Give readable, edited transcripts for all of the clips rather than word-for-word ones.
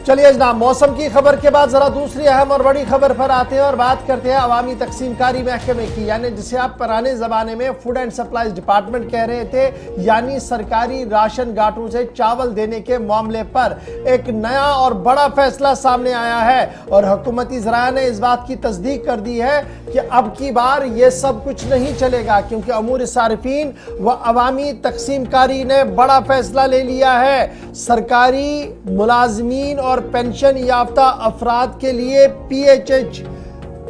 चलिए जनाब, मौसम की खबर के बाद जरा दूसरी अहम और बड़ी खबर पर आते हैं और बात करते हैं अवामी तकसीमकारी महकमे की, यानी जिसे आप पुराने जमाने में फूड एंड सप्लाईज डिपार्टमेंट कह रहे थे, यानी सरकारी राशन गाटों से चावल देने के मामले पर एक नया और बड़ा फैसला सामने आया है और हुकूमती ज़राया ने इस बात की तस्दीक कर दी है कि अब की बार ये सब कुछ नहीं चलेगा, क्योंकि अमूर सारिफीन व अवामी तकसीमकारी ने बड़ा फैसला ले लिया है। सरकारी मुलाजमीन और पेंशन याफ्ता अफराद के लिए PHH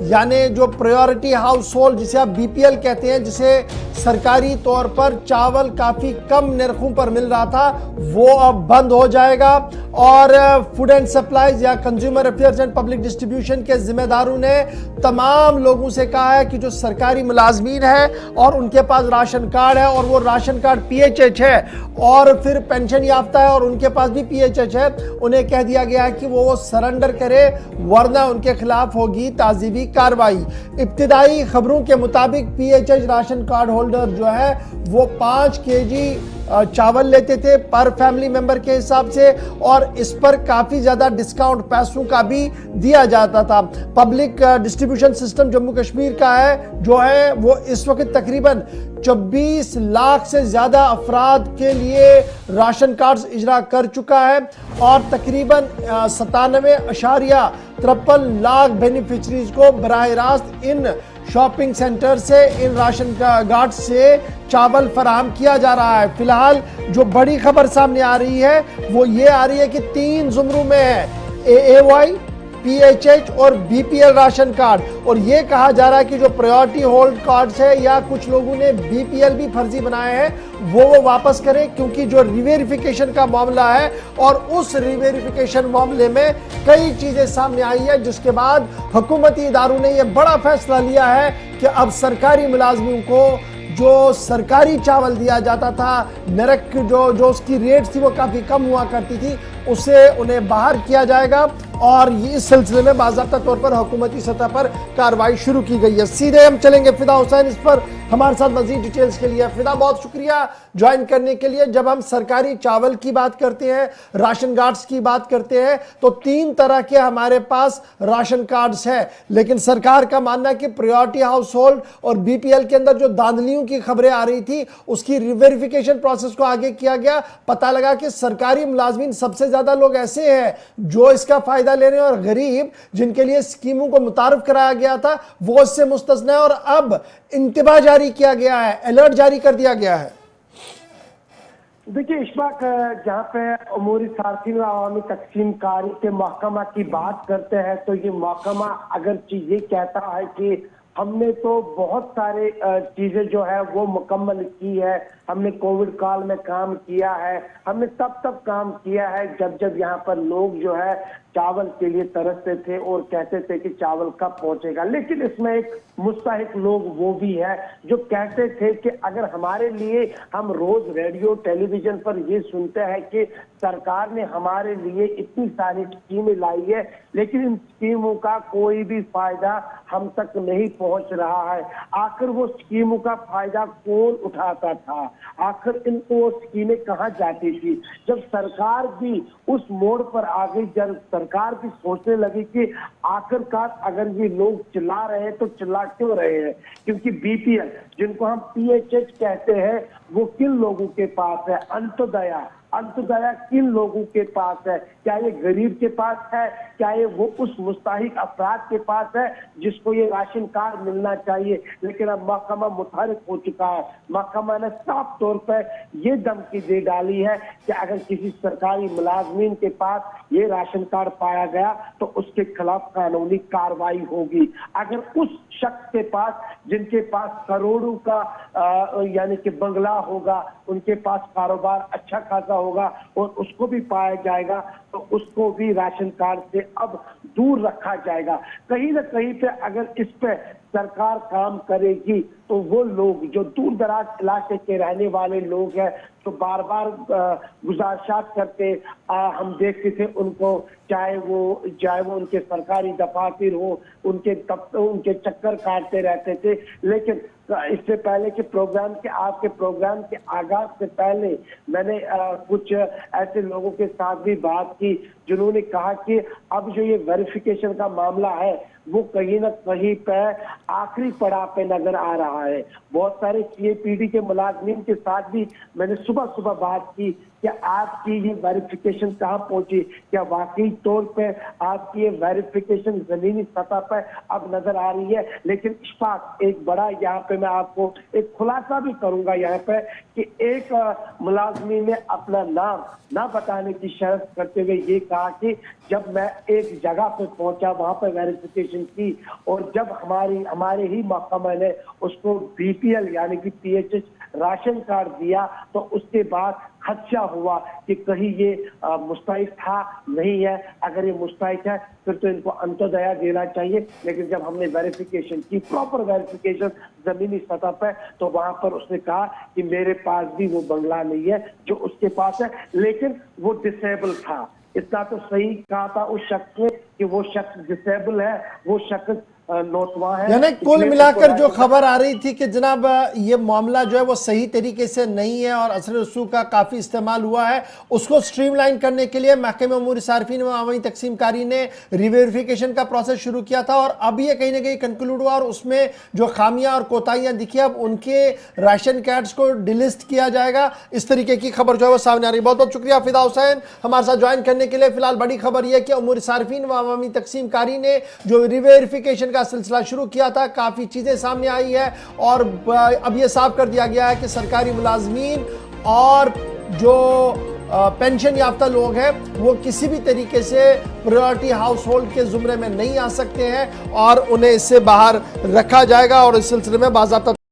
यानी जो प्रायोरिटी हाउस होल्ड, जिसे आप BPL कहते हैं, जिसे सरकारी तौर पर चावल काफ़ी कम निर्खों पर मिल रहा था, वो अब बंद हो जाएगा। और फूड एंड सप्लाईज या consumer affairs and public distribution के जिम्मेदारों ने तमाम लोगों से कहा है कि जो सरकारी मुलाजमीन है और उनके पास राशन कार्ड है और वो राशन कार्ड PHH है और फिर पेंशन याफ्ता है और उनके पास भी PHH है, उन्हें कह दिया गया है कि वो सरेंडर करे, वरना उनके खिलाफ होगी ताज़ीबी कार्रवाई। इब्तिदाई खबरों के मुताबिक PHH राशन कार्ड होल्डर जो है वो 5 kg चावल लेते थे पर फैमिली मेंबर के हिसाब से, और इस पर काफ़ी ज़्यादा डिस्काउंट पैसों का भी दिया जाता था। Public distribution system Jammu Kashmir का है जो है वो इस वक्त तकरीबन 24 लाख से ज़्यादा अफराद के लिए राशन कार्ड्स इजरा कर चुका है और तकरीबन 97.53 लाख बेनिफिशरीज को बराह रास्त इन शॉपिंग सेंटर से, इन राशन कार्ड से चावल फराहम किया जा रहा है। फिलहाल जो बड़ी खबर सामने आ रही है वो ये आ रही है कि 3 जुमरों में है, AAY, PHH और BPL राशन कार्ड, और ये कहा जा रहा है कि जो प्रायोरिटी होल्ड कार्ड्स है या कुछ लोगों ने BPL भी फर्जी बनाए हैं वो वापस करें, क्योंकि जो रिवेरिफिकेशन का मामला है और उस रिवेरिफिकेशन मामले में कई चीजें सामने आई है, जिसके बाद हुकूमती इदारों ने यह बड़ा फैसला लिया है कि अब सरकारी मुलाजमियों को जो सरकारी चावल दिया जाता था, नरक जो उसकी रेट थी वो काफ़ी कम हुआ करती थी, उसे उन्हें बाहर किया जाएगा और इस सिलसिले में बाज़ाब्ता तौर पर हुकूमती सतह पर कार्रवाई शुरू की गई है। सीधे हम चलेंगे फिदा हुसैन इस पर हमारे साथ मजीद डिटेल्स के लिए। फिदा, बहुत शुक्रिया ज्वाइन करने के लिए। जब हम सरकारी चावल की बात करते हैं, राशन कार्ड्स की बात करते हैं, तो 3 तरह के हमारे पास राशन कार्ड्स हैं, लेकिन सरकार का मानना है कि प्रायोरिटी हाउस होल्ड और BPL के अंदर जो धांधलियों की खबरें आ रही थी उसकी रिवेरिफिकेशन प्रोसेस को आगे किया गया। पता लगा कि सरकारी मुलाजमीन सबसे ज्यादा लोग ऐसे हैं जो इसका फायदा ले रहे हैं और गरीब जिनके लिए स्कीमों को मुतारफ कराया गया था वो इससे मुस्तस्ना है, और अब इंतबा जारी किया गया है, अलर्ट जारी कर दिया गया है। देखिए इशफाक, जहाँ पे अमूरी सार्फिन अवामी तकसीमकारी के महकमा की बात करते हैं तो ये महकमा अगर ये कहता है कि हमने तो बहुत सारे चीजें जो है वो मुकम्मल की है, हमने कोविड काल में काम किया है, हमने तब काम किया है जब यहाँ पर लोग जो है चावल के लिए तरसते थे और कहते थे कि चावल कब पहुंचेगा। लेकिन इसमें एक मुस्तहिक लोग वो भी है जो कहते थे कि अगर हमारे लिए, हम रोज रेडियो टेलीविजन पर ये सुनते हैं कि सरकार ने हमारे लिए इतनी सारी स्कीमें लाई है, लेकिन इन स्कीमों का कोई भी फायदा हम तक नहीं पहुंच रहा है। आखिर वो स्कीमों का फायदा कौन उठाता था, आखिर इनको वो स्कीमें कहाँ जाती थी। जब सरकार भी उस मोड़ पर आ गई, जब सरकार भी सोचने लगी कि आखिरकार अगर ये लोग चिल्ला रहे हैं तो चिल्ला क्यों रहे हैं, क्योंकि BPL जिनको हम PHH कहते हैं वो किन लोगों के पास है, अंत्योदया किन लोगों के पास है, क्या ये गरीब के पास है, क्या ये वो उस मुस्तहिक अफराद के पास है जिसको ये राशन कार्ड मिलना चाहिए। लेकिन अब महकमा मुतहरिक हो चुका है, महकमा ने साफ तौर पर ये धमकी दे डाली है कि अगर किसी सरकारी मुलाजमीन के पास ये राशन कार्ड पाया गया तो उसके खिलाफ कानूनी कार्रवाई होगी। अगर उस शख्स के पास, जिनके पास करोड़ों का यानी कि बंगला होगा, उनके पास कारोबार अच्छा खासा होगा और उसको भी पाया जाएगा तो उसको भी राशन कार्ड से अब दूर रखा जाएगा। कहीं ना कहीं पे अगर इस पे सरकार काम करेगी तो वो लोग जो दूर दराज इलाके के रहने वाले लोग हैं, तो बार बार गुजारिशात करते, हम देखते थे उनको, चाहे वो उनके सरकारी दफातर हो, उनके चक्कर काटते रहते थे। लेकिन इससे पहले कि आपके प्रोग्राम के आगाज से पहले मैंने कुछ ऐसे लोगों के साथ भी बात की जिन्होंने कहा कि अब जो ये वेरिफिकेशन का मामला है वो कहीं ना कहीं पे आखिरी पड़ाव पे नजर आ रहा है। बहुत सारे सीएपीडी के मुलाजमीन के साथ भी मैंने सुबह बात की कि आपकी ये वेरिफिकेशन कहाँ पहुंची, क्या वाकई तौर पे आपकी ये वेरिफिकेशन जमीनी सतह पर अब नजर आ रही है। लेकिन इश्फाक, एक बड़ा यहाँ पे मैं आपको एक खुलासा भी करूंगा यहाँ पे कि एक मुलाजमी ने अपना नाम ना बताने की शर्त करते हुए ये कहा कि जब मैं एक जगह पे पहुंचा, वहां पर वेरिफिकेशन की, और जब हमारे ही महकमा ने उसको बीपीएल यानी कि पीएचएच राशन कार्ड दिया, तो उसके बाद खदशा हुआ कि कहीं ये मुस्तहिक था नहीं है। अगर ये मुस्तहिक है फिर तो इनको अंत्योदया देना चाहिए। लेकिन जब हमने वेरिफिकेशन की, प्रॉपर वेरिफिकेशन जमीनी सतह पर, तो वहां पर उसने कहा कि मेरे पास भी वो बंगला नहीं है जो उसके पास है, लेकिन वो डिसेबल था। इतना तो सही कहा था उस शख्स ने कि वो शख्स डिसेबल है, वो शख्स नौतवा है। यानी कुल मिलाकर जो खबर आ रही थी कि जनाब ये मामला जो है वो सही तरीके से नहीं है और असर रसूख का काफी इस्तेमाल हुआ है, उसको स्ट्रीमलाइन करने के लिए महकमे उमूर सार्फिन व अवामी तकसीमकारी ने रिवेरिफिकेशन का प्रोसेस शुरू किया था और अब ये कहीं ना कहीं कंक्लूड हुआ और उसमें जो खामियां और कोताहियां दिखी, अब उनके राशन कार्ड्स को डिलिस्ट किया जाएगा। इस तरीके की खबर जो है वो सामने आ रही है। बहुत बहुत शुक्रिया फिदा हुसैन हमारे साथ ज्वाइन करने के लिए। फिलहाल बड़ी खबर यह कि उमूर सार्फिन व अवामी तकसीमकारी ने जो रिवेरिफिकेशन का सिलसिला शुरू किया था, काफी चीजें सामने आई है और अब यह साफ कर दिया गया है कि सरकारी मुलाजमीन और जो पेंशन याफ्ता लोग हैं वो किसी भी तरीके से प्रायोरिटी हाउस होल्ड के जुमरे में नहीं आ सकते हैं और उन्हें इससे बाहर रखा जाएगा और इस सिलसिले में बाज़ाब्ता